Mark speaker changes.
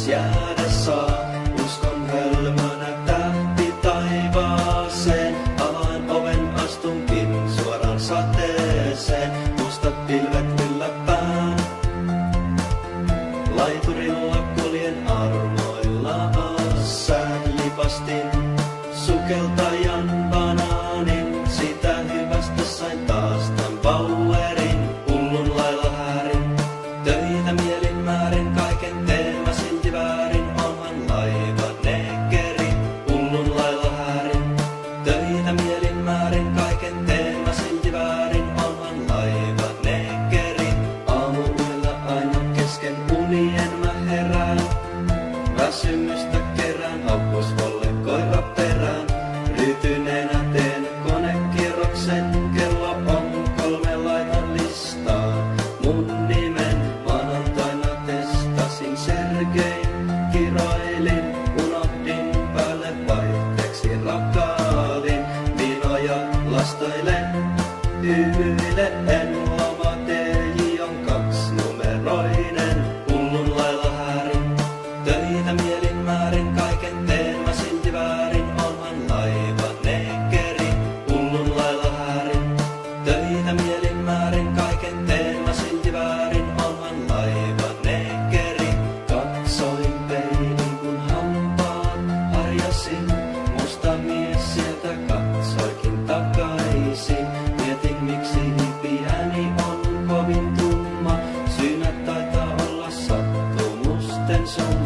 Speaker 1: taas jäädä saa. Uskon hölmönä tähti taivaaseen. Avaan oven, astunkin suoraan sateeseen. Mustat pilvet ylläpään. Laiturilla kuljen armoilla assään. Lipastin sukeltajan banaanin. Sitä hyvästä sain taas tän powerin. Hullun lailla häärin. Töitä mielin määrin. Kaiken teen mä silti väärin. Onhan laiva nekkeri. Hullun lailla häärin. Töitä mielin määrin. Kaiken teen mä silti väärin. Onhan laiva nekkeri. Aamuyöllä aina kesken unien mä herään. Väsymystä kerään. Haukkusvolle koira perään. Rytyneenä teen konekierroksen. Kello on 3, laitan listaa mun nimen. Maanantaina testasin Sergein. Kiroilin, unohdin päälle vaihteeksi rakaalin. Vinoja lastoilen, hymyilen. Loma DJ on 2-numeroinen. Hullun lailla häärin, töitä mielin määrin. Kaiken teen mä silti väärin. Onhan laiva nekkeri. Hullun lailla häärin, töitä mielin määrin. Kaiken teen mä silti väärin. Onhan laiva nekkeri. Katsoin peiliin kun hampaat harjasin. Musta mies sieltä katsoikin takaisin. Mietin miksi hipiäni on kovin tumma. Syynä taitaa olla sattumusten summa.